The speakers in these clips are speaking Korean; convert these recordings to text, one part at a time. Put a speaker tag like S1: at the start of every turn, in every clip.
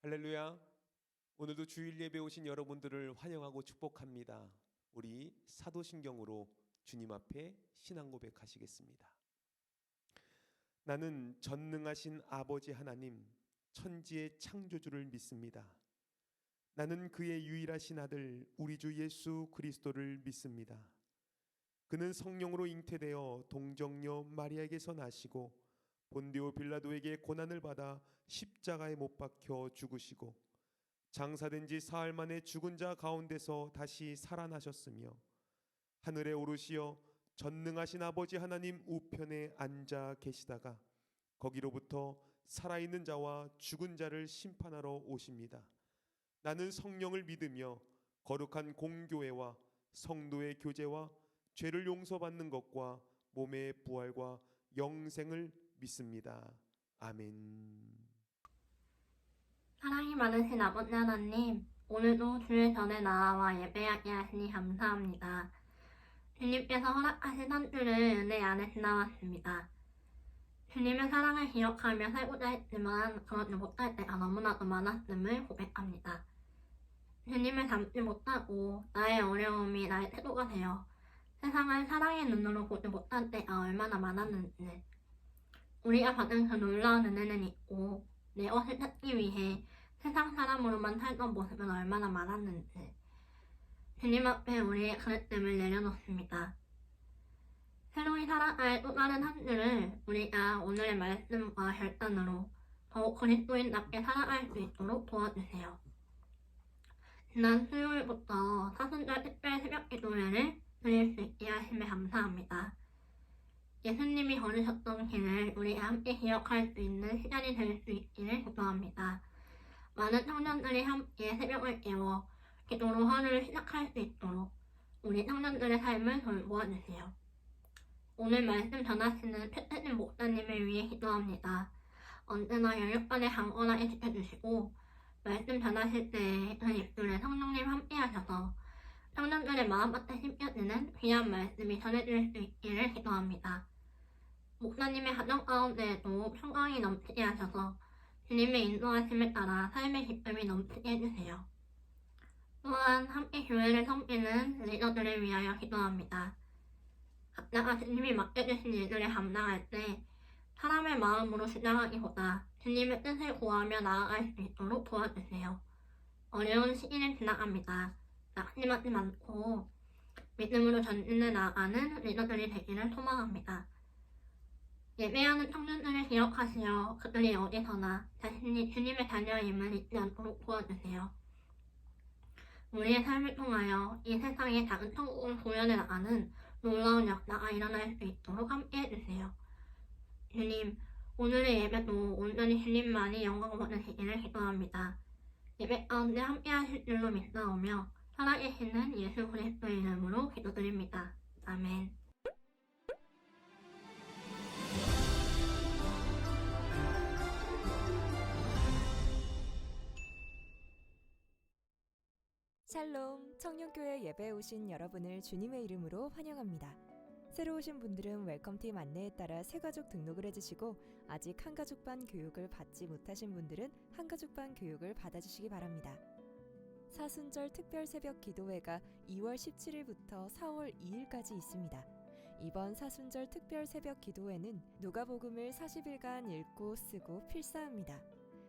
S1: 할렐루야. 오늘도 주일 예배 오신 여러분들을 환영하고 축복합니다. 우리 사도신경으로 주님 앞에 신앙 고백하시겠습니다. 나는 전능하신 아버지 하나님, 천지의 창조주를 믿습니다. 나는 그의 유일하신 아들 우리 주 예수 그리스도를 믿습니다. 그는 성령으로 잉태되어 동정녀 마리아에게서 나시고 본디오 빌라도에게 고난을 받아 십자가에 못 박혀 죽으시고 장사된 지 사흘 만에 죽은 자 가운데서 다시 살아나셨으며 하늘에 오르시어 전능하신 아버지 하나님 우편에 앉아 계시다가 거기로부터 살아있는 자와 죽은 자를 심판하러 오십니다. 나는 성령을 믿으며 거룩한 공교회와 성도의 교제와 죄를 용서받는 것과 몸의 부활과 영생을 믿습니다. 아멘.
S2: 사랑이 많으신 아버지 하나님, 오늘도 주의 전에 나와 예배하게 하시니 감사합니다. 주님께서 허락하신 한 주를 은혜 안에 지나왔습니다. 주님의 사랑을 기억하며 살고자 했지만 그러지 못할 때가 너무나도 많았음을 고백합니다. 주님을 닮지 못하고 나의 어려움이 나의 태도가 되어 세상을 사랑의 눈으로 보지 못할 때가 얼마나 많았는지, 우리가 받은 그 놀라운 은혜는 있고 내 것을 찾기 위해 세상 사람으로만 살던 모습은 얼마나 많았는지 주님 앞에 우리의 그릇됨을 내려놓습니다. 새로이 살아갈 또 다른 한 주를 우리가 오늘의 말씀과 결단으로 더욱 그리스도인답게 살아갈 수 있도록 도와주세요. 지난 수요일부터 사순절 특별 새벽 기도회를 드릴 수 있게 하심에 감사합니다. 예수님이 걸으셨던 길을 우리가 함께 기억할 수 있는 시간이 될 수 있기를 기도합니다. 많은 청년들이 함께 새벽을 깨워 기도로 하루를 시작할 수 있도록 우리 청년들의 삶을 돌보아주세요. 오늘 말씀 전하시는 최태진 목사님을 위해 기도합니다. 언제나 열역간에 강건하게 지켜주시고 말씀 전하실 때에 그 입술에 성령님 함께 하셔서 청년들의 마음밭에 심겨지는 귀한 말씀이 전해질 수 있기를 기도합니다. 목사님의 가정 가운데에도 평강이 넘치게 하셔서 주님의 인도하심에 따라 삶의 기쁨이 넘치게 해주세요. 또한 함께 교회를 섬기는 리더들을 위하여 기도합니다. 각자가 주님이 맡겨주신 일들을 감당할 때 사람의 마음으로 주장하기보다 주님의 뜻을 구하며 나아갈 수 있도록 도와주세요. 어려운 시기는 지나갑니다. 낙심하지 않고 믿음으로 전진해 나아가는 리더들이 되기를 소망합니다. 예배하는 청년들을 기억하시어 그들이 어디서나 자신이 주님의 자녀임을 잊지 않도록 도와주세요. 우리의 삶을 통하여 이 세상의 작은 천국을 구현해 나가는 놀라운 역사가 일어날 수 있도록 함께 해주세요. 주님, 오늘의 예배도 온전히 주님만이 영광 받으시기를 기도합니다. 예배 가운데 함께 하실 줄로 믿사오며 살아계시는 예수 그리스도의 이름으로 기도드립니다. 아멘.
S3: 샬롬, 청년교회 예배에 오신 여러분을 주님의 이름으로 환영합니다. 새로 오신 분들은 웰컴팀 안내에 따라 새가족 등록을 해주시고 아직 한가족반 교육을 받지 못하신 분들은 한가족반 교육을 받아주시기 바랍니다. 사순절 특별 새벽 기도회가 2월 17일부터 4월 2일까지 있습니다. 이번 사순절 특별 새벽 기도회는 누가복음을 40일간 읽고 쓰고 필사합니다.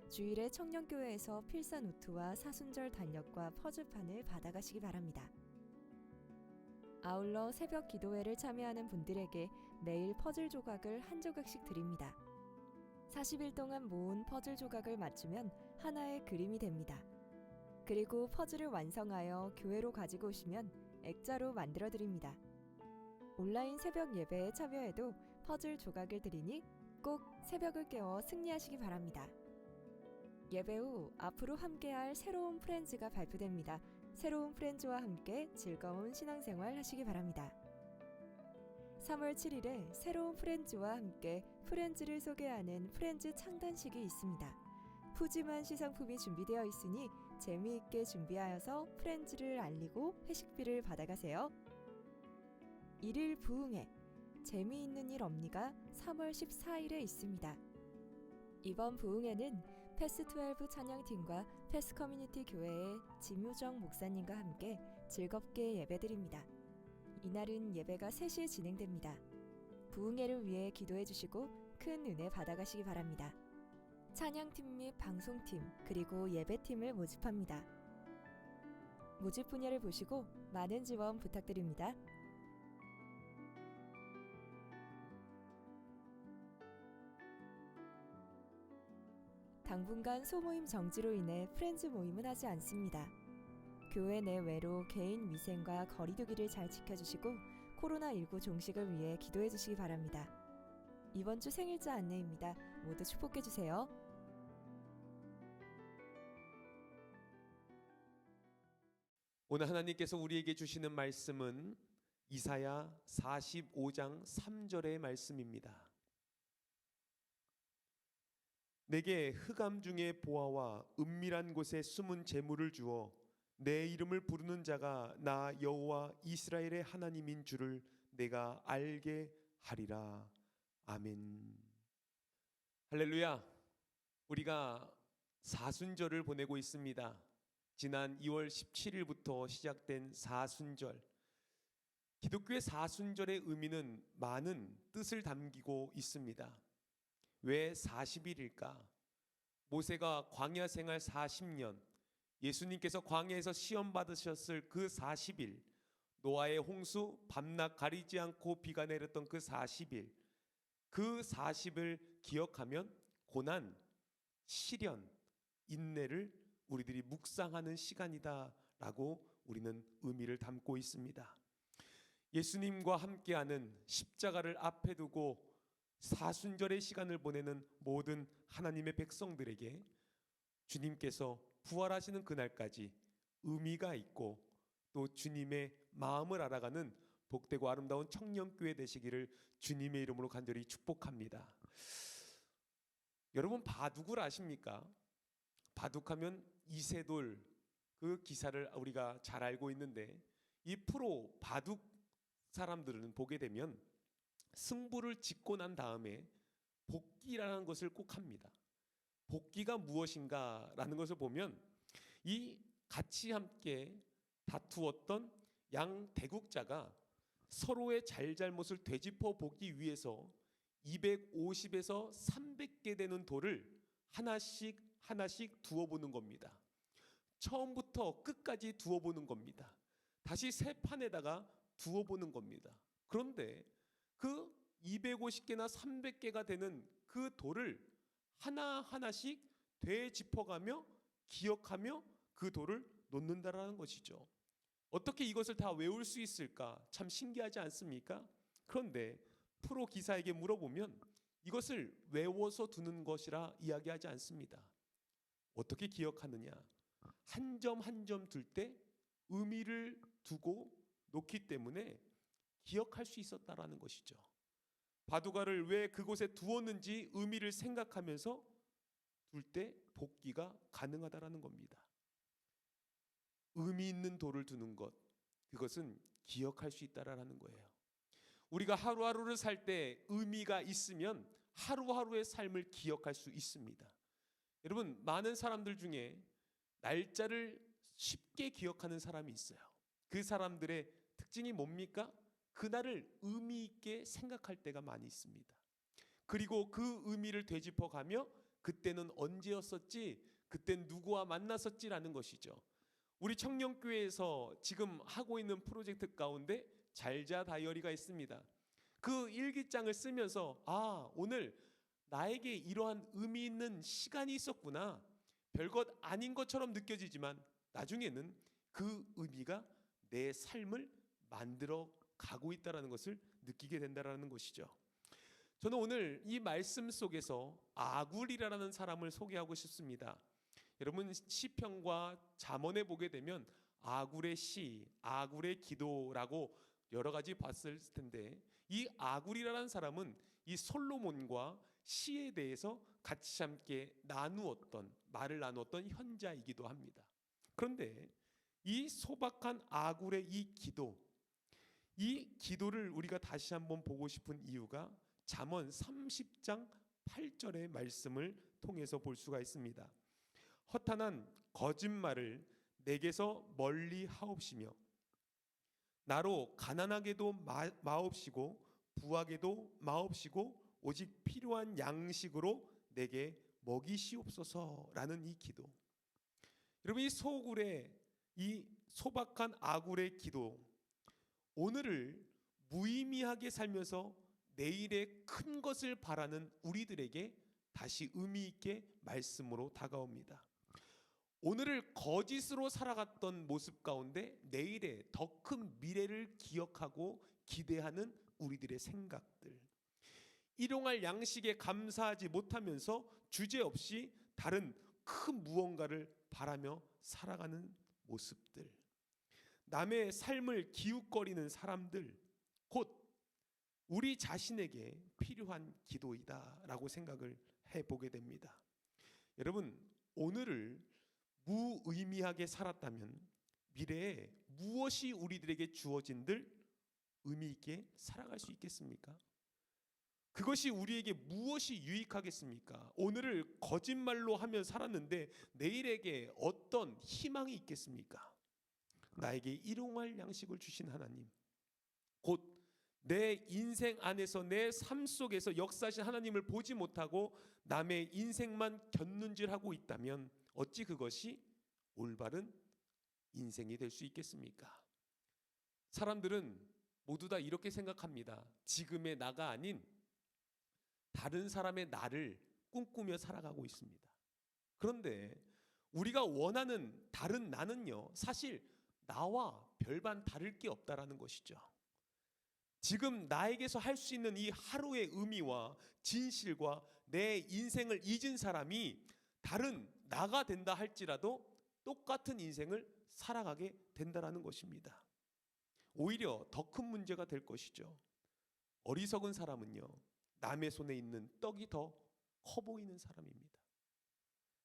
S3: 주일에 청년교회에서 필사 노트와 사순절 단력과 퍼즐판을 받아가시기 바랍니다. 아울러 새벽 기도회를 참여하는 분들에게 매일 퍼즐 조각을 한 조각씩 드립니다. 40일 동안 모은 퍼즐 조각을 맞추면 하나의 그림이 됩니다. 그리고 퍼즐을 완성하여 교회로 가지고 오시면 액자로 만들어 드립니다. 온라인 새벽 예배에 참여해도 퍼즐 조각을 드리니 꼭 새벽을 깨워 승리하시기 바랍니다. 예배 후 앞으로 함께할 새로운 프렌즈가 발표됩니다. 새로운 프렌즈와 함께 즐거운 신앙생활 하시기 바랍니다. 3월 7일에 새로운 프렌즈와 함께 프렌즈를 소개하는 프렌즈 창단식이 있습니다. 푸짐한 시상품이 준비되어 있으니 재미있게 준비하여서 프렌즈를 알리고 회식비를 받아가세요. 1일 부흥회 재미있는 일 없니가 3월 14일에 있습니다. 이번 부흥회는 패스12 찬양팀과 패스 커뮤니티 교회의 진유정 목사님과 함께 즐겁게 예배드립니다. 이날은 예배가 3시에 진행됩니다. 부흥회를 위해 기도해 주시고 큰 은혜 받아가시기 바랍니다. 찬양팀 및 방송팀 그리고 예배팀을 모집합니다. 모집 분야를 보시고 많은 지원 부탁드립니다. 당분간 소모임 정지로 인해 프렌즈 모임은 하지 않습니다. 교회 내외로 개인 위생과 거리두기를 잘 지켜주시고 코로나19 종식을 위해 기도해 주시기 바랍니다. 이번 주 생일자 안내입니다. 모두 축복해 주세요.
S1: 오늘 하나님께서 우리에게 주시는 말씀은 이사야 45장 3절의 말씀입니다. 내게 흑암 중에 보아와 은밀한 곳에 숨은 재물을 주어 내 이름을 부르는 자가 나 여호와 이스라엘의 하나님인 줄을 내가 알게 하리라. 아멘. 할렐루야. 우리가 사순절을 보내고 있습니다. 지난 2월 17일부터 시작된 사순절. 기독교의 사순절의 의미는 많은 뜻을 담기고 있습니다. 왜 40일일까? 모세가 광야 생활 40년, 예수님께서 광야에서 시험 받으셨을 그 40일, 노아의 홍수 밤낮 가리지 않고 비가 내렸던 그 40일, 그 40을 기억하면 고난, 시련, 인내를 우리들이 묵상하는 시간이다라고 우리는 의미를 담고 있습니다. 예수님과 함께하는 십자가를 앞에 두고 사순절의 시간을 보내는 모든 하나님의 백성들에게 주님께서 부활하시는 그날까지 의미가 있고 또 주님의 마음을 알아가는 복되고 아름다운 청년교회 되시기를 주님의 이름으로 간절히 축복합니다. 여러분 바둑을 아십니까? 바둑하면 이세돌 그 기사를 우리가 잘 알고 있는데 이 프로 바둑 사람들은 보게 되면 승부를 짓고 난 다음에 복기라는 것을 꼭 합니다. 복기가 무엇인가라는 것을 보면 이 같이 함께 다투었던 양 대국자가 서로의 잘잘못을 되짚어 보기 위해서 250에서 300개 되는 돌을 하나씩 두어보는 겁니다. 처음부터 끝까지 두어보는 겁니다. 다시 새 판에다가 두어보는 겁니다. 그런데 그 250개나 300개가 되는 그 돌을 하나씩 되짚어가며 기억하며 그 돌을 놓는다라는 것이죠. 어떻게 이것을 다 외울 수 있을까? 참 신기하지 않습니까? 그런데 프로 기사에게 물어보면 이것을 외워서 두는 것이라 이야기하지 않습니다. 어떻게 기억하느냐? 한 점 한 점 둘 때 의미를 두고 놓기 때문에 기억할 수 있었다라는 것이죠. 바둑알을 왜 그곳에 두었는지 의미를 생각하면서 둘 때 복기가 가능하다라는 겁니다. 의미 있는 돌을 두는 것, 그것은 기억할 수 있다라는 거예요. 우리가 하루하루를 살 때 의미가 있으면 하루하루의 삶을 기억할 수 있습니다. 여러분, 많은 사람들 중에 날짜를 쉽게 기억하는 사람이 있어요. 그 사람들의 특징이 뭡니까? 그날을 의미 있게 생각할 때가 많이 있습니다. 그리고 그 의미를 되짚어가며 그때는 언제였었지? 그땐 누구와 만났었지라는 것이죠. 우리 청년교회에서 지금 하고 있는 프로젝트 가운데 잘자 다이어리가 있습니다. 그 일기장을 쓰면서 오늘 나에게 이러한 의미 있는 시간이 있었구나. 별것 아닌 것처럼 느껴지지만 나중에는 그 의미가 내 삶을 만들어 가고 있다는 것을 느끼게 된다는 것이죠. 저는 오늘 이 말씀 속에서 아굴이라는 사람을 소개하고 싶습니다. 여러분 시편과 잠언에 보게 되면 아굴의 시, 아굴의 기도라고 여러 가지 봤을 텐데 이 아굴이라는 사람은 이 솔로몬과 시에 대해서 같이 함께 말을 나누었던 현자이기도 합니다. 그런데 이 소박한 아굴의 이 기도를 우리가 다시 한번 보고 싶은 이유가 잠언 30장 8절의 말씀을 통해서 볼 수가 있습니다. 허탄한 거짓말을 내게서 멀리 하옵시며 나로 가난하게도 마옵시고 부하게도 마옵시고 오직 필요한 양식으로 내게 먹이시옵소서라는 이 기도. 여러분, 이 소굴의 이 소박한 아굴의 기도, 오늘을 무의미하게 살면서 내일의 큰 것을 바라는 우리들에게 다시 의미 있게 말씀으로 다가옵니다. 오늘을 거짓으로 살아갔던 모습 가운데 내일의 더 큰 미래를 기억하고 기대하는 우리들의 생각들, 일용할 양식에 감사하지 못하면서 주제없이 다른 큰 무언가를 바라며 살아가는 모습들, 남의 삶을 기웃거리는 사람들, 곧 우리 자신에게 필요한 기도이다라고 생각을 해보게 됩니다. 여러분, 오늘을 무의미하게 살았다면 미래에 무엇이 우리들에게 주어진들 의미 있게 살아갈 수 있겠습니까? 그것이 우리에게 무엇이 유익하겠습니까? 오늘을 거짓말로 하며 살았는데 내일에게 어떤 희망이 있겠습니까? 나에게 일용할 양식을 주신 하나님, 곧 내 인생 안에서 내 삶 속에서 역사하신 하나님을 보지 못하고 남의 인생만 곁눈질하고 있다면 어찌 그것이 올바른 인생이 될 수 있겠습니까? 사람들은 모두 다 이렇게 생각합니다. 지금의 나가 아닌 다른 사람의 나를 꿈꾸며 살아가고 있습니다. 그런데 우리가 원하는 다른 나는요, 사실 나와 별반 다를 게 없다라는 것이죠. 지금 나에게서 할 수 있는 이 하루의 의미와 진실과 내 인생을 잊은 사람이 다른 나가 된다 할지라도 똑같은 인생을 살아가게 된다라는 것입니다. 오히려 더 큰 문제가 될 것이죠. 어리석은 사람은요, 남의 손에 있는 떡이 더 커 보이는 사람입니다.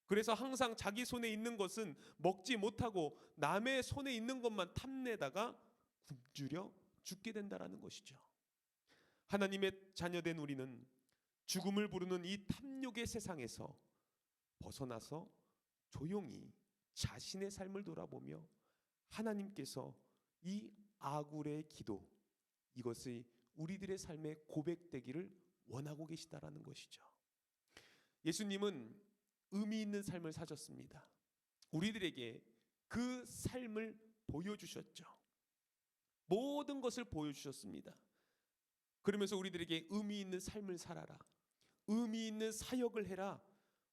S1: 그래서 항상 자기 손에 있는 것은 먹지 못하고 남의 손에 있는 것만 탐내다가 굶주려 죽게 된다라는 것이죠. 하나님의 자녀된 우리는 죽음을 부르는 이 탐욕의 세상에서 벗어나서 조용히 자신의 삶을 돌아보며 하나님께서 이 아굴의 기도, 이것이 우리들의 삶의 고백되기를 원하고 계시다라는 것이죠. 예수님은 의미 있는 삶을 사셨습니다. 우리들에게 그 삶을 보여주셨죠. 모든 것을 보여주셨습니다. 그러면서 우리들에게 의미 있는 삶을 살아라, 의미 있는 사역을 해라,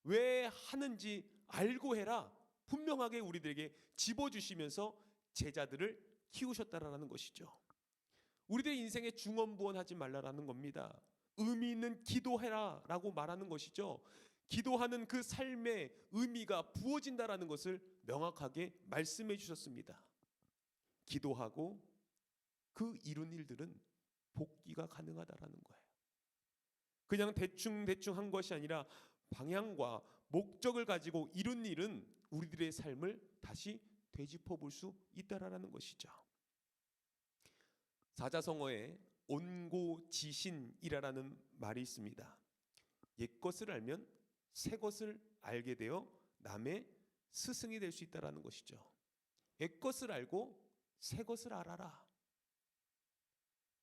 S1: 왜 하는지 알고 해라, 분명하게 우리들에게 집어주시면서 제자들을 키우셨다라는 것이죠. 우리들의 인생에 중언부언하지 말라라는 겁니다. 의미 있는 기도해라 라고 말하는 것이죠. 기도하는 그 삶의 의미가 부어진다라는 것을 명확하게 말씀해 주셨습니다. 기도하고 그 이룬 일들은 복귀가 가능하다라는 거예요. 그냥 대충 한 것이 아니라 방향과 목적을 가지고 이룬 일은 우리들의 삶을 다시 되짚어 볼 수 있다라는 것이죠. 사자성어에 온고지신이라는 말이 있습니다. 옛것을 알면 새것을 알게 되어 남의 스승이 될 수 있다라는 것이죠. 옛것을 알고 새것을 알아라.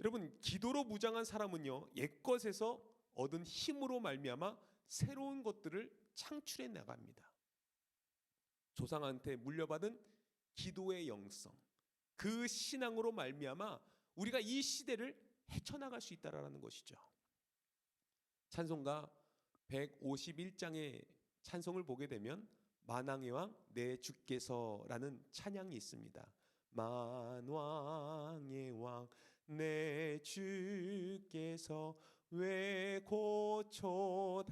S1: 여러분, 기도로 무장한 사람은요, 옛것에서 얻은 힘으로 말미암아 새로운 것들을 창출해 나갑니다. 조상한테 물려받은 기도의 영성, 그 신앙으로 말미암아 우리가 이 시대를 헤쳐나갈 수 있다라는 것이죠. 찬송가 151장의 찬송을 보게 되면 만왕의 왕 내 주께서라는 찬양이 있습니다. 만왕의 왕 내 주께서 왜 고초당했나,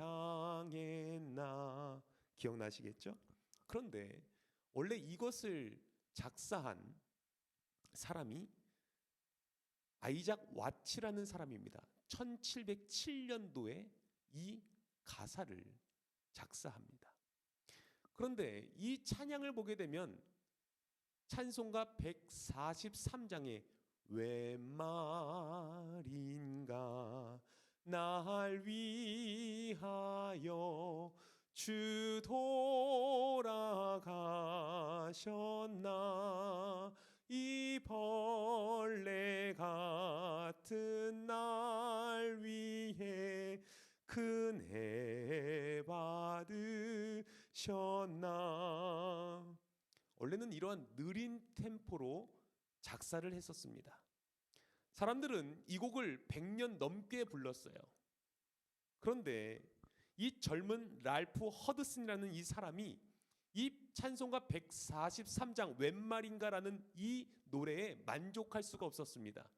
S1: 기억나시겠죠? 그런데 원래 이것을 작사한 사람이 아이작 와츠라는 사람입니다. 1707년도에 이 가사를 작사합니다. 그런데 이 찬양을 보게 되면 찬송가 143장에 왜 말인가 날 위하여 주 돌아가셨나 이 벌레 같은 날 위해 큰애 받으셨나. 원래는 이러한 느린 템포로 작사를 했었습니다. 사람들은 이 곡을 100년 넘게 불렀어요. 그런데 이 젊은 랄프 허드슨이라는 이 사람이 이 찬송가 143장 웬 말인가라는 이 노래에 만족할 수가 없었습니다.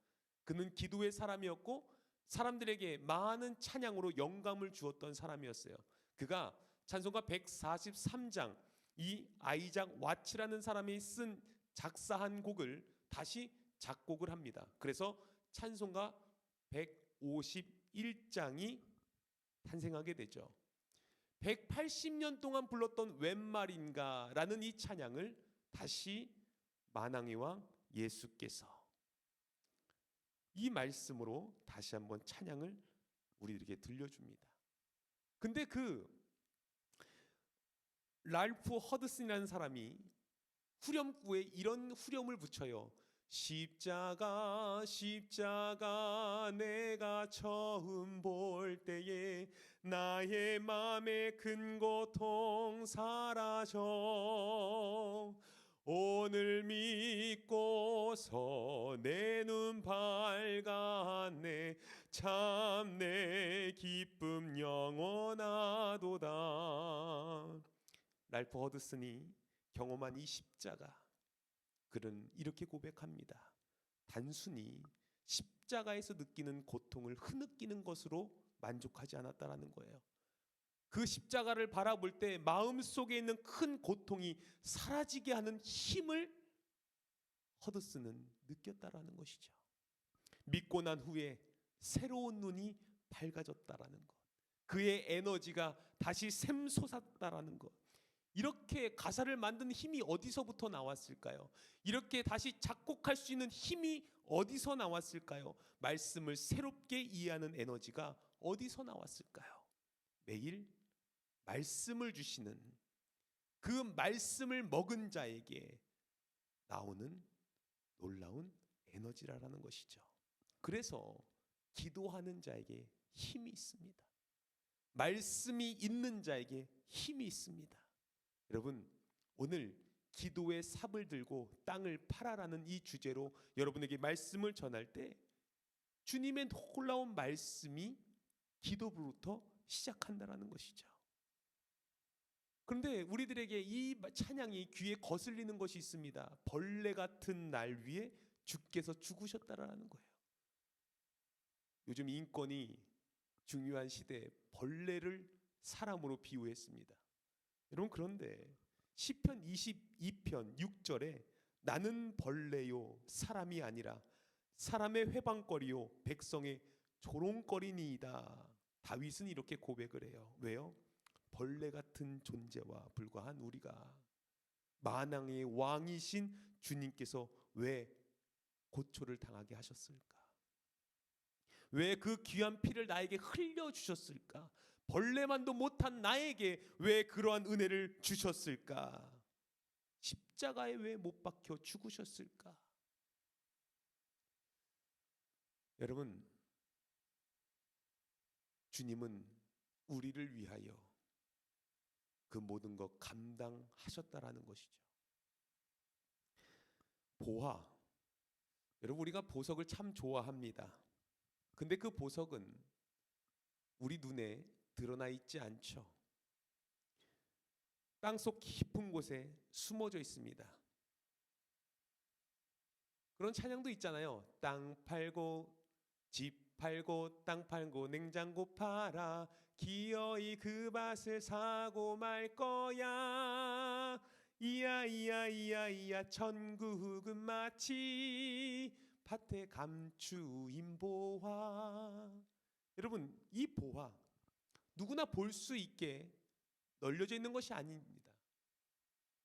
S1: 그는 기도의 사람이었고 사람들에게 많은 찬양으로 영감을 주었던 사람이었어요. 그가 찬송가 143장 이 아이작 와츠라는 사람이 쓴 작사한 곡을 다시 작곡을 합니다. 그래서 찬송가 151장이 탄생하게 되죠. 180년 동안 불렀던 웬 말인가라는 이 찬양을 다시 만왕의 왕 예수께서 이 말씀으로 다시 한번 찬양을 우리들에게 들려줍니다. 근데 그 랄프 허드슨이라는 사람이 후렴구에 이런 후렴을 붙여요. 십자가 십자가 내가 처음 볼 때에 나의 맘의 큰 고통 사라져 오늘 믿고서 내 눈 밝았네 참 내 기쁨 영원하도다. 랄프 허드슨이 경험한 이 십자가, 그는 이렇게 고백합니다. 단순히 십자가에서 느끼는 고통을 흐느끼는 것으로 만족하지 않았다라는 거예요. 그 십자가를 바라볼 때 마음속에 있는 큰 고통이 사라지게 하는 힘을 허드슨은 느꼈다라는 것이죠. 믿고 난 후에 새로운 눈이 밝아졌다라는 것, 그의 에너지가 다시 샘솟았다라는 것, 이렇게 가사를 만드는 힘이 어디서부터 나왔을까요? 이렇게 다시 작곡할 수 있는 힘이 어디서 나왔을까요? 말씀을 새롭게 이해하는 에너지가 어디서 나왔을까요? 매일 말씀을 주시는 그 말씀을 먹은 자에게 나오는 놀라운 에너지라는 것이죠. 그래서 기도하는 자에게 힘이 있습니다. 말씀이 있는 자에게 힘이 있습니다. 여러분, 오늘 기도의 삽을 들고 땅을 팔아라는 이 주제로 여러분에게 말씀을 전할 때 주님의 놀라운 말씀이 기도부터 시작한다라는 것이죠. 그런데 우리들에게 이 찬양이 귀에 거슬리는 것이 있습니다. 벌레 같은 날 위에 주께서 죽으셨다라는 거예요. 요즘 인권이 중요한 시대에 벌레를 사람으로 비유했습니다. 여러분, 그런데 시편 22편 6절에 나는 벌레요 사람이 아니라 사람의 회방거리요 백성의 조롱거리니이다. 다윗은 이렇게 고백을 해요. 왜요? 벌레 같은 존재와 불과한 우리가 만왕의 왕이신 주님께서 왜 고초를 당하게 하셨을까? 왜 그 귀한 피를 나에게 흘려주셨을까? 벌레만도 못한 나에게 왜 그러한 은혜를 주셨을까? 십자가에 왜 못 박혀 죽으셨을까? 여러분, 주님은 우리를 위하여 그 모든 것 감당하셨다라는 것이죠. 보화, 여러분, 우리가 보석을 참 좋아합니다. 근데 그 보석은 우리 눈에 드러나 있지 않죠. 땅속 깊은 곳에 숨어져 있습니다. 그런 찬양도 있잖아요. 땅 팔고 집 팔고 땅 팔고 냉장고 팔아 기어이 그 밭을 사고 말 거야. 이야 이야 이야 이야 천국은 마치 밭에 감추인 보화. 여러분, 이 보화 누구나 볼 수 있게 널려져 있는 것이 아닙니다.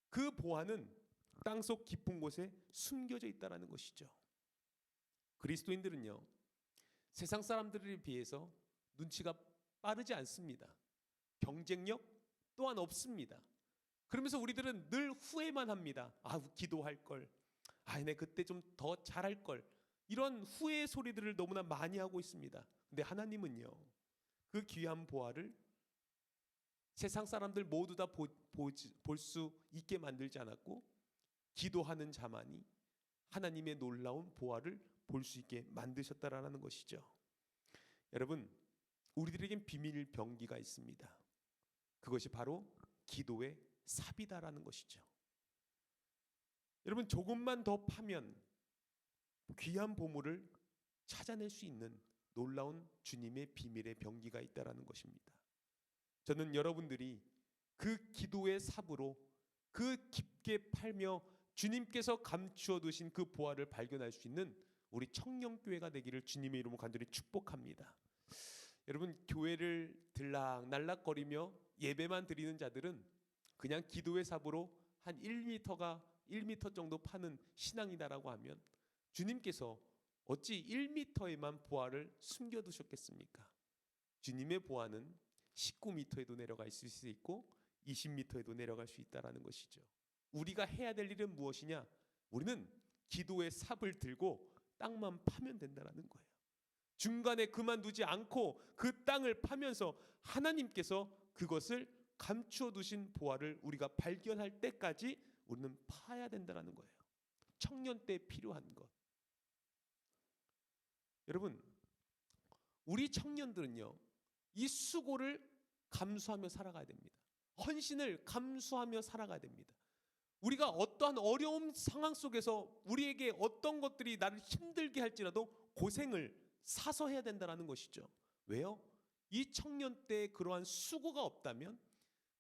S1: 그 보화는 땅속 깊은 곳에 숨겨져 있다는 것이죠. 그리스도인들은요, 세상 사람들에 비해서 눈치가 빠르지 않습니다. 경쟁력 또한 없습니다. 그러면서 우리들은 늘 후회만 합니다. 기도할 걸. 내 그때 좀 더 잘할 걸. 이런 후회 소리들을 너무나 많이 하고 있습니다. 근데 하나님은요, 그 귀한 보화를 세상 사람들 모두 다 볼 수 있게 만들지 않았고, 기도하는 자만이 하나님의 놀라운 보화를 볼 수 있게 만드셨다라는 것이죠. 여러분, 우리들에겐 비밀 병기가 있습니다. 그것이 바로 기도의 삽이다라는 것이죠. 여러분, 조금만 더 파면 귀한 보물을 찾아낼 수 있는 놀라운 주님의 비밀의 병기가 있다라는 것입니다. 저는 여러분들이 그 기도의 삽으로 그 깊게 팔며 주님께서 감추어 두신 그 보화를 발견할 수 있는 우리 청년교회가 되기를 주님의 이름으로 간절히 축복합니다. 여러분, 교회를 들락날락거리며 예배만 드리는 자들은 그냥 기도의 삽으로 한 1m 정도 파는 신앙이다라고 하면 주님께서 어찌 1m에만 보화를 숨겨두셨겠습니까? 주님의 보화는 19m에도 내려갈 수 있고 20m에도 내려갈 수 있다는 것이죠. 우리가 해야 될 일은 무엇이냐? 우리는 기도의 삽을 들고 땅만 파면 된다는 거예요. 중간에 그만두지 않고 그 땅을 파면서 하나님께서 그것을 감추어 두신 보화를 우리가 발견할 때까지 우리는 파야 된다는 거예요. 청년 때 필요한 것. 여러분, 우리 청년들은요, 이 수고를 감수하며 살아가야 됩니다. 헌신을 감수하며 살아가야 됩니다. 우리가 어떠한 어려운 상황 속에서 우리에게 어떤 것들이 나를 힘들게 할지라도 고생을 사서 해야 된다는 것이죠. 왜요? 이 청년 때 그러한 수고가 없다면,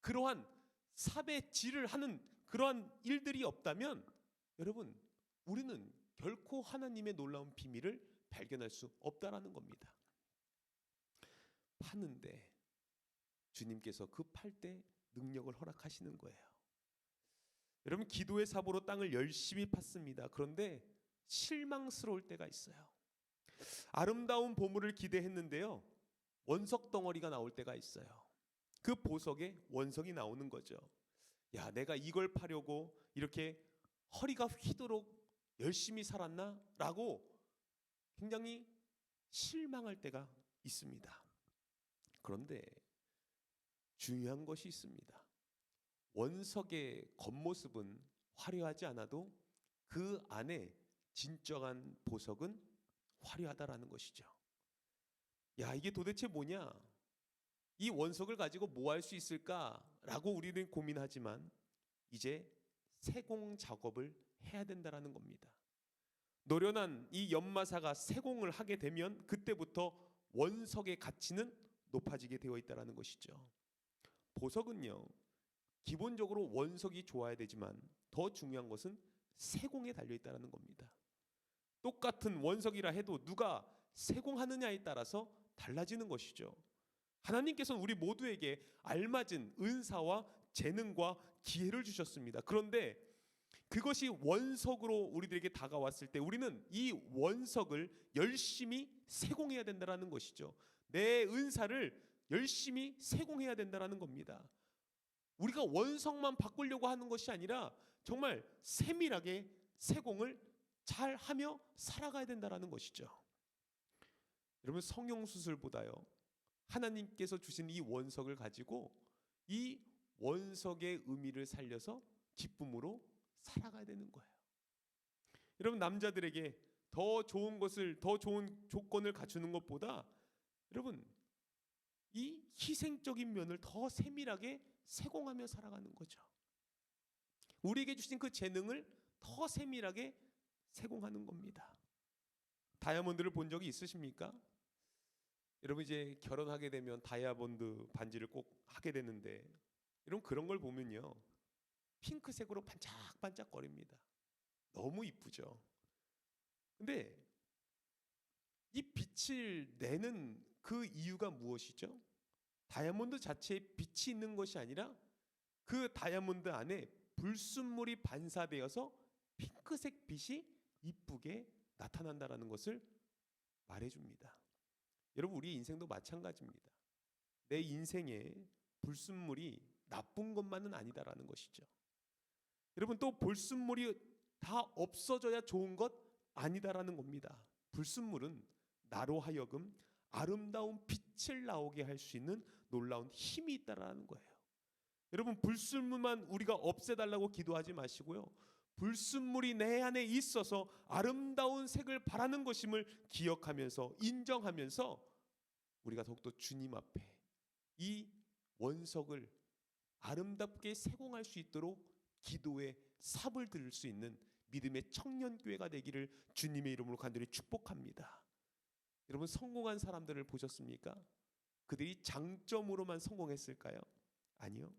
S1: 그러한 삽의 질을 하는 그러한 일들이 없다면, 여러분, 우리는 결코 하나님의 놀라운 비밀을 발견할 수 없다라는 겁니다. 파는데 주님께서 그 팔 때 능력을 허락하시는 거예요. 여러분, 기도의 삽으로 땅을 열심히 팠습니다. 그런데 실망스러울 때가 있어요. 아름다운 보물을 기대했는데요, 원석 덩어리가 나올 때가 있어요. 그 보석에 원석이 나오는 거죠. 내가 이걸 파려고 이렇게 허리가 휘도록 열심히 살았나? 라고 굉장히 실망할 때가 있습니다. 그런데 중요한 것이 있습니다. 원석의 겉모습은 화려하지 않아도 그 안에 진정한 보석은 화려하다라는 것이죠. 이게 도대체 뭐냐? 이 원석을 가지고 뭐 할 수 있을까라고 우리는 고민하지만 이제 세공 작업을 해야 된다라는 겁니다. 노련한 이 연마사가 세공을 하게 되면 그때부터 원석의 가치는 높아지게 되어 있다라는 것이죠. 보석은요, 기본적으로 원석이 좋아야 되지만 더 중요한 것은 세공에 달려 있다는 겁니다. 똑같은 원석이라 해도 누가 세공하느냐에 따라서 달라지는 것이죠. 하나님께서는 우리 모두에게 알맞은 은사와 재능과 기회를 주셨습니다. 그런데 그것이 원석으로 우리들에게 다가왔을 때 우리는 이 원석을 열심히 세공해야 된다는 것이죠. 내 은사를 열심히 세공해야 된다는 겁니다. 우리가 원석만 바꾸려고 하는 것이 아니라 정말 세밀하게 세공을 잘 하며 살아가야 된다는 것이죠. 여러분, 성형수술보다요, 하나님께서 주신 이 원석을 가지고 이 원석의 의미를 살려서 기쁨으로 살아가야 되는 거예요. 여러분, 남자들에게 더 좋은 것을, 더 좋은 조건을 갖추는 것보다 여러분, 이 희생적인 면을 더 세밀하게 세공하며 살아가는 거죠. 우리에게 주신 그 재능을 더 세밀하게 세공하는 겁니다. 다이아몬드를 본 적이 있으십니까? 여러분, 이제 결혼하게 되면 다이아몬드 반지를 꼭 하게 되는데 여러분, 그런 걸 보면요, 핑크색으로 반짝반짝거립니다. 너무 이쁘죠. 근데 이 빛을 내는 그 이유가 무엇이죠? 다이아몬드 자체에 빛이 있는 것이 아니라 그 다이아몬드 안에 불순물이 반사되어서 핑크색 빛이 이쁘게 나타난다는 것을 말해줍니다. 여러분, 우리 인생도 마찬가지입니다. 내 인생에 불순물이 나쁜 것만은 아니다라는 것이죠. 여러분, 또 불순물이 다 없어져야 좋은 것 아니다라는 겁니다. 불순물은 나로 하여금 아름다운 빛을 나오게 할 수 있는 놀라운 힘이 있다라는 거예요. 여러분, 불순물만 우리가 없애달라고 기도하지 마시고요, 불순물이 내 안에 있어서 아름다운 색을 바라는 것임을 기억하면서 인정하면서 우리가 더욱더 주님 앞에 이 원석을 아름답게 세공할 수 있도록 기도의 삽을 들을 수 있는 믿음의 청년교회가 되기를 주님의 이름으로 간절히 축복합니다. 여러분, 성공한 사람들을 보셨습니까? 그들이 장점으로만 성공했을까요? 아니요.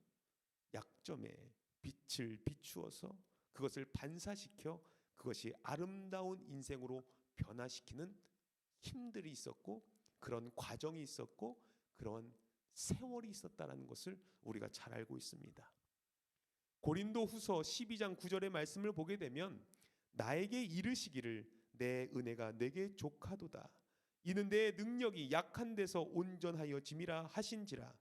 S1: 약점에 빛을 비추어서 그것을 반사시켜 그것이 아름다운 인생으로 변화시키는 힘들이 있었고, 그런 과정이 있었고, 그런 세월이 있었다는 것을 우리가 잘 알고 있습니다. 고린도후서 12장 9절의 말씀을 보게 되면 나에게 이르시기를 내 은혜가 내게 족하도다. 이는 내 능력이 약한 데서 온전하여 짐이라 하신지라.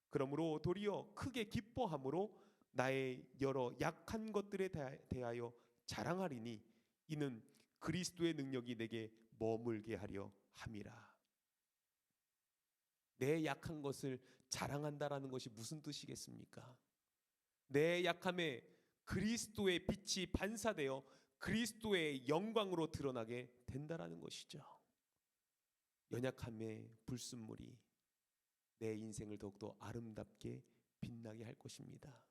S1: 그러므로 도리어 크게 기뻐함으로 나의 여러 약한 것들에 대하여 자랑하리니 이는 그리스도의 능력이 내게 머물게 하려 함이라. 내 약한 것을 자랑한다라는 것이 무슨 뜻이겠습니까? 내 약함에 그리스도의 빛이 반사되어 그리스도의 영광으로 드러나게 된다라는 것이죠. 연약함의 불순물이 내 인생을 더욱더 아름답게 빛나게 할 것입니다.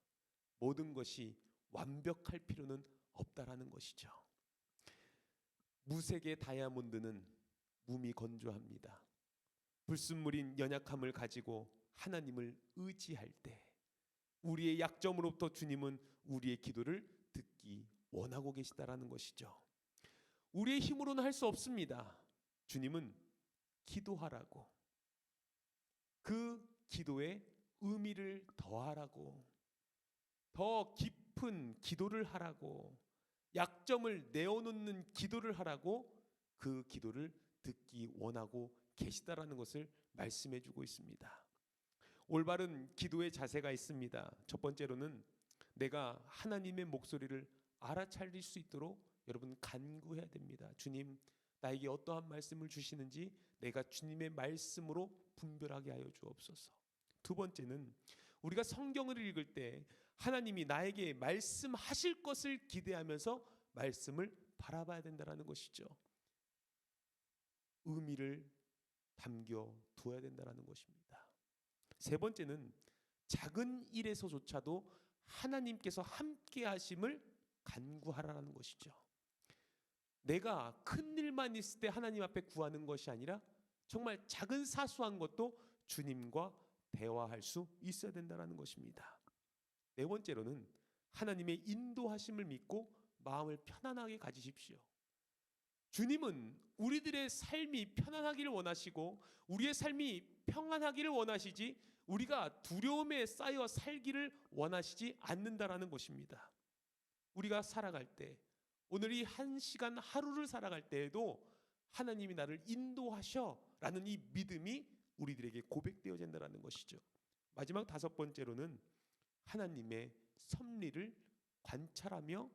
S1: 모든 것이 완벽할 필요는 없다라는 것이죠. 무색의 다이아몬드는 몸이 건조합니다. 불순물인 연약함을 가지고 하나님을 의지할 때 우리의 약점으로부터 주님은 우리의 기도를 듣기 원하고 계시다라는 것이죠. 우리의 힘으로는 할 수 없습니다. 주님은 기도하라고, 그 기도에 의미를 더하라고, 더 깊은 기도를 하라고, 약점을 내어놓는 기도를 하라고 그 기도를 듣기 원하고 계시다라는 것을 말씀해 주고 있습니다. 올바른 기도의 자세가 있습니다. 첫 번째로는 내가 하나님의 목소리를 알아차릴 수 있도록 여러분 간구해야 됩니다. 주님, 나에게 어떠한 말씀을 주시는지 내가 주님의 말씀으로 분별하게 하여 주옵소서. 두 번째는 우리가 성경을 읽을 때 하나님이 나에게 말씀하실 것을 기대하면서 말씀을 바라봐야 된다는 것이죠. 의미를 담겨 두어야 된다는 것입니다. 세 번째는 작은 일에서조차도 하나님께서 함께 하심을 간구하라는 것이죠. 내가 큰 일만 있을 때 하나님 앞에 구하는 것이 아니라 정말 작은 사소한 것도 주님과 대화할 수 있어야 된다는 것입니다. 네 번째로는 하나님의 인도하심을 믿고 마음을 편안하게 가지십시오. 주님은 우리들의 삶이 편안하기를 원하시고 우리의 삶이 평안하기를 원하시지 우리가 두려움에 쌓여 살기를 원하시지 않는다라는 것입니다. 우리가 살아갈 때, 오늘 이 한 시간 하루를 살아갈 때에도 하나님이 나를 인도하셔 라는 이 믿음이 우리들에게 고백되어진다는 것이죠. 마지막 다섯 번째로는 하나님의 섭리를 관찰하며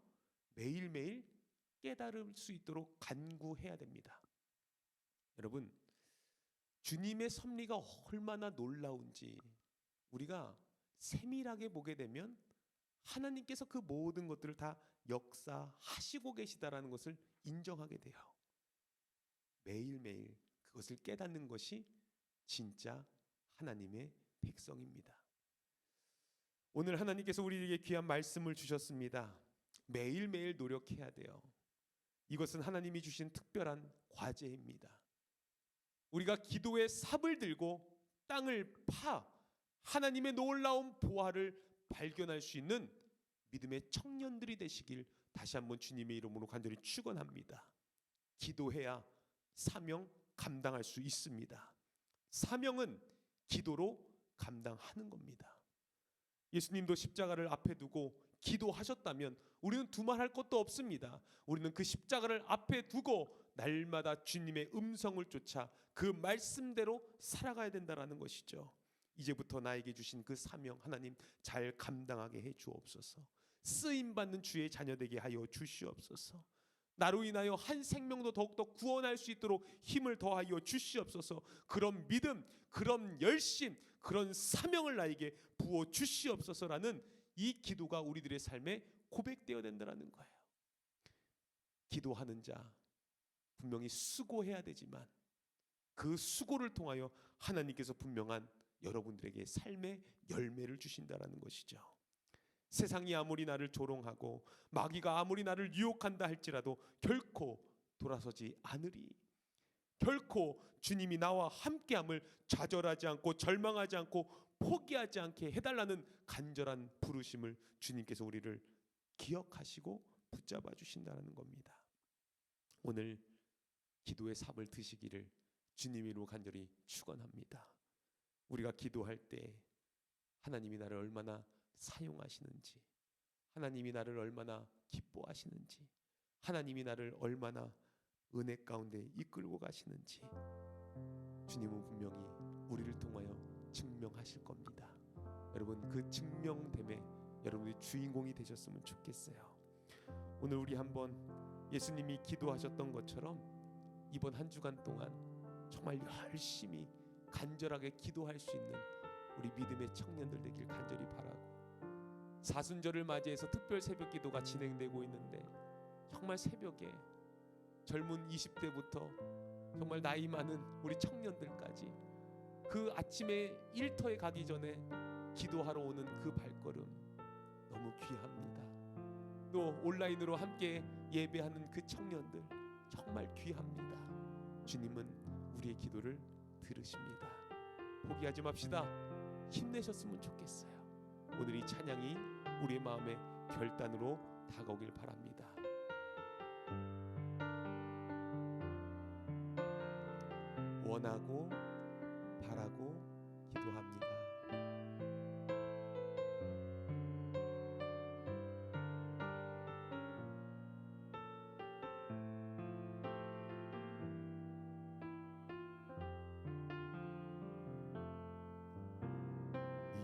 S1: 매일매일 깨달을 수 있도록 간구해야 됩니다. 여러분, 주님의 섭리가 얼마나 놀라운지 우리가 세밀하게 보게 되면 하나님께서 그 모든 것들을 다 역사하시고 계시다라는 것을 인정하게 돼요. 매일매일 그것을 깨닫는 것이 진짜 하나님의 백성입니다. 오늘 하나님께서 우리에게 귀한 말씀을 주셨습니다. 매일매일 노력해야 돼요. 이것은 하나님이 주신 특별한 과제입니다. 우리가 기도의 삽을 들고 땅을 파 하나님의 놀라운 보화를 발견할 수 있는 믿음의 청년들이 되시길 다시 한번 주님의 이름으로 간절히 축원합니다. 기도해야 사명 감당할 수 있습니다. 사명은 기도로 감당하는 겁니다. 예수님도 십자가를 앞에 두고 기도하셨다면 우리는 두말할 것도 없습니다. 우리는 그 십자가를 앞에 두고 날마다 주님의 음성을 쫓아 그 말씀대로 살아가야 된다는 것이죠. 이제부터 나에게 주신 그 사명 하나님 잘 감당하게 해 주옵소서. 쓰임받는 주의 자녀 되게 하여 주시옵소서. 나로 인하여 한 생명도 더욱더 구원할 수 있도록 힘을 더하여 주시옵소서. 그런 믿음, 그런 열심, 그런 사명을 나에게 부어 주시옵소서라는 이 기도가 우리들의 삶에 고백되어야 된다는 거예요. 기도하는 자 분명히 수고해야 되지만 그 수고를 통하여 하나님께서 분명한 여러분들에게 삶의 열매를 주신다라는 것이죠. 세상이 아무리 나를 조롱하고 마귀가 아무리 나를 유혹한다 할지라도 결코 돌아서지 않으리. 결코 주님이 나와 함께함을 좌절하지 않고 절망하지 않고 포기하지 않게 해달라는 간절한 부르심을 주님께서 우리를 기억하시고 붙잡아 주신다는 겁니다. 오늘 기도의 삽을 드시기를 주님 이름으로 간절히 축원합니다. 우리가 기도할 때 하나님이 나를 얼마나 사용하시는지, 하나님이 나를 얼마나 기뻐하시는지, 하나님이 나를 얼마나 은혜 가운데 이끌고 가시는지 주님은 분명히 우리를 통하여 증명하실 겁니다. 여러분 그 증명됨에 여러분이 주인공이 되셨으면 좋겠어요. 오늘 우리 한번 예수님이 기도하셨던 것처럼 이번 한 주간 동안 정말 열심히 간절하게 기도할 수 있는 우리 믿음의 청년들 되길 간절히 바라고, 사순절을 맞이해서 특별 새벽 기도가 진행되고 있는데 정말 새벽에 젊은 20대부터 정말 나이 많은 우리 청년들까지 그 아침에 일터에 가기 전에 기도하러 오는 그 발걸음 너무 귀합니다. 또 온라인으로 함께 예배하는 그 청년들 정말 귀합니다. 주님은 우리의 기도를 들으십니다. 포기하지 맙시다. 힘내셨으면 좋겠어요. 오늘 이 찬양이 우리의 마음의 결단으로 다가오길 바랍니다. 원하고 바라고 기도합니다.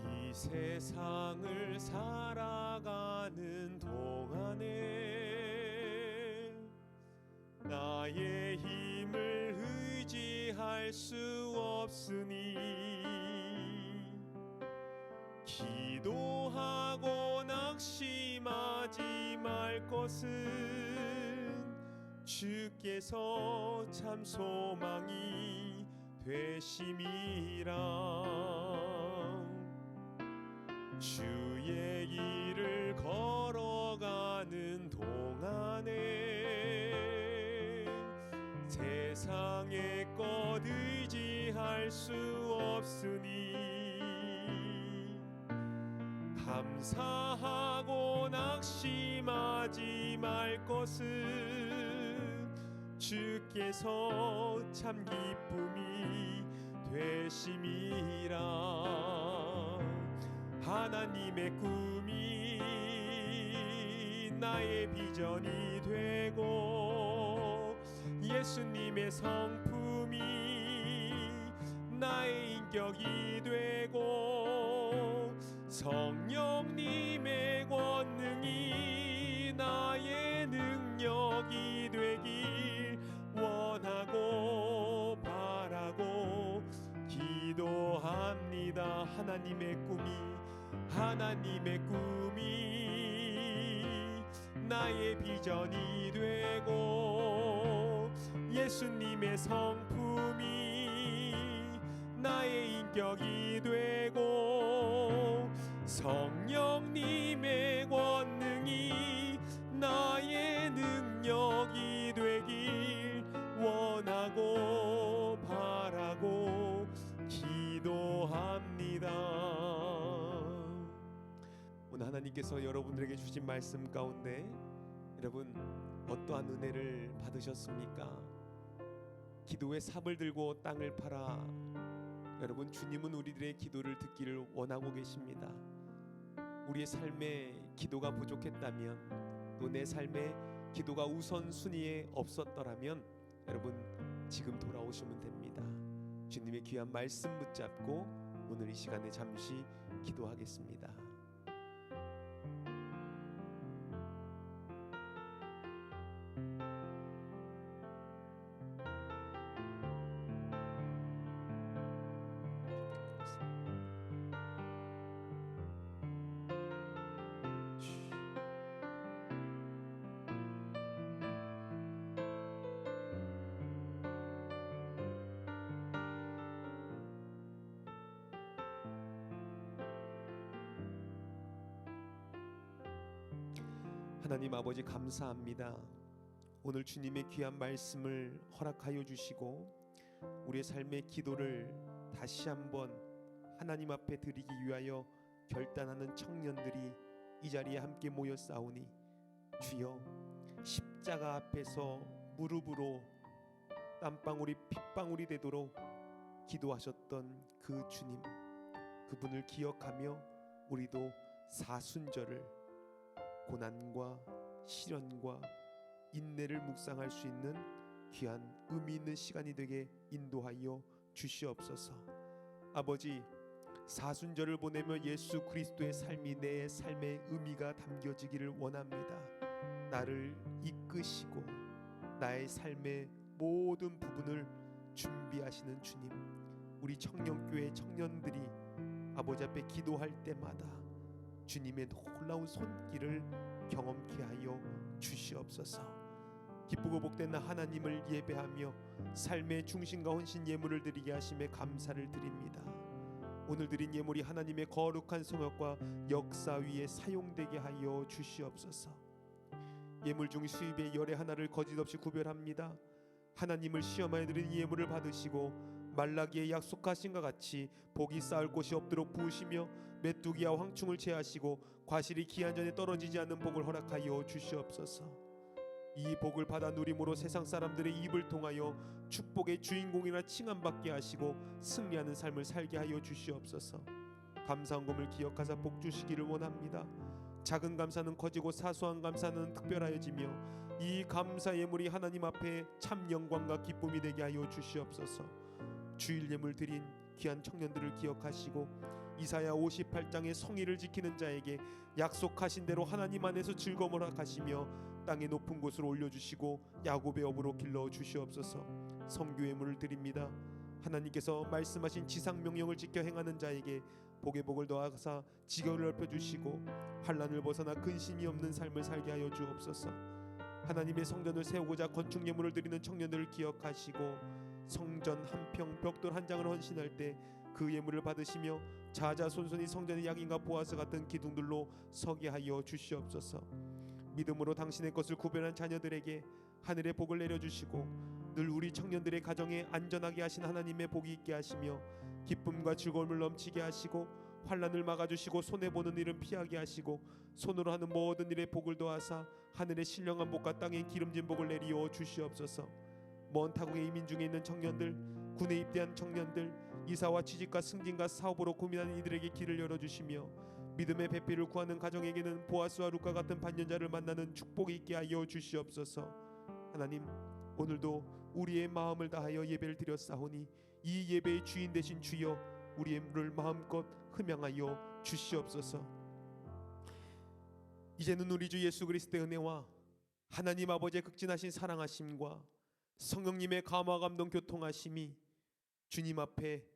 S1: 이 세상을 살아가는 동안에 나의 힘을 의지할 수 없으니 기도하고 낙심하지 말 것은 주께서 참 소망이 되심이라. 주의 길을 걸어가는 동안에 세상의 것 의지할 수 없으니 감사하고 낙심하지 말 것은 주께서 참 기쁨이 되심이라. 하나님의 꿈이 나의 비전이 되고 예수님의 성품이 나의 인격이 되고 성령님의 권능이 나의 능력이 되길 원하고 바라고 기도합니다. 하나님의 꿈이 나의 비전이 되고 예수님의 성품이 나의 인격이 되고 성령님의 권능이 나의 능력이 되길 원하고 바라고 기도합니다. 오늘 하나님께서 여러분들에게 주신 말씀 가운데 여러분 어떠한 은혜를 받으셨습니까? 기도의 삽을 들고 땅을 팔아. 여러분 주님은 우리들의 기도를 듣기를 원하고 계십니다. 우리의 삶에 기도가 부족했다면 또 내 삶에 기도가 우선순위에 없었더라면 여러분 지금 돌아오시면 됩니다. 주님의 귀한 말씀 붙잡고 오늘 이 시간에 잠시 기도하겠습니다. 하나님 아버지 감사합니다. 오늘 주님의 귀한 말씀을 허락하여 주시고 우리의 삶의 기도를 다시 한번 하나님 앞에 드리기 위하여 결단하는 청년들이 이 자리에 함께 모였사오니 주여, 십자가 앞에서 무릎으로 땀방울이 핏방울이 되도록 기도하셨던 그 주님, 그분을 기억하며 우리도 사순절을 고난과 시련과 인내를 묵상할 수 있는 귀한 의미 있는 시간이 되게 인도하여 주시옵소서. 아버지, 사순절을 보내며 예수 그리스도의 삶이 내 삶의 의미가 담겨지기를 원합니다. 나를 이끄시고 나의 삶의 모든 부분을 준비하시는 주님, 우리 청년교회 청년들이 아버지 앞에 기도할 때마다 주님의 놀라운 손길을 경험케 하여 주시옵소서. 기쁘고 복된 하나님을 예배하며 삶의 중심과 헌신 예물을 드리게 하심에 감사를 드립니다. 오늘 드린 예물이 하나님의 거룩한 성역과 역사 위에 사용되게 하여 주시옵소서. 예물 중 수입의 열의 하나를 거짓없이 구별합니다. 하나님을 시험하여 드린 예물을 받으시고 말라기에 약속하신 것 같이 복이 쌓을 곳이 없도록 부으시며 메뚜기와 황충을 제하시고 과실이 기한 전에 떨어지지 않는 복을 허락하여 주시옵소서. 이 복을 받아 누림으로 세상 사람들의 입을 통하여 축복의 주인공이라 칭함받게 하시고 승리하는 삶을 살게 하여 주시옵소서. 감사한 것을 기억하사 복 주시기를 원합니다. 작은 감사는 커지고 사소한 감사는 특별하여지며 이 감사 예물이 하나님 앞에 참 영광과 기쁨이 되게 하여 주시옵소서. 주일 예물 드린 귀한 청년들을 기억하시고 이사야 58장의 성의를 지키는 자에게 약속하신 대로 하나님 안에서 즐거움을 허락하시며 땅의 높은 곳으로 올려주시고 야곱의 업으로 길러 주시옵소서. 성교 예물을 드립니다. 하나님께서 말씀하신 지상 명령을 지켜 행하는 자에게 복의 복을 더하사 지경을 넓혀주시고 환난을 벗어나 근심이 없는 삶을 살게 하여 주옵소서. 하나님의 성전을 세우고자 건축 예물을 드리는 청년들을 기억하시고 성전 한 평 벽돌 한 장을 헌신할 때 그 예물을 받으시며 자자손손이 성전의 양인과 보아스 같은 기둥들로 서게 하여 주시옵소서. 믿음으로 당신의 것을 구별한 자녀들에게 하늘의 복을 내려주시고 늘 우리 청년들의 가정에 안전하게 하신 하나님의 복이 있게 하시며 기쁨과 즐거움을 넘치게 하시고 환난을 막아주시고 손해보는 일은 피하게 하시고 손으로 하는 모든 일에 복을 더하사 하늘의 신령한 복과 땅의 기름진 복을 내리어 주시옵소서. 먼 타국의 이민 중에 있는 청년들, 군에 입대한 청년들, 이사와 취직과 승진과 사업으로 고민하는 이들에게 길을 열어주시며 믿음의 배필을 구하는 가정에게는 보아스와 룻과 같은 반전자를 만나는 축복이 있게 하여 주시옵소서. 하나님, 오늘도 우리의 마음을 다하여 예배를 드렸사오니 이 예배의 주인 되신 주여, 우리의 물을 마음껏 흠양하여 주시옵소서. 이제는 우리 주 예수 그리스도의 은혜와 하나님 아버지의 극진하신 사랑하심과 성령님의 감화 감동 교통하심이 주님 앞에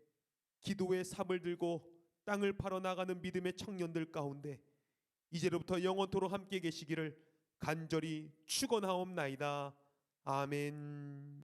S1: 기도의 삽을 들고 땅을 팔아 나가는 믿음의 청년들 가운데 이제로부터 영원토록 함께 계시기를 간절히 축원하옵나이다. 아멘.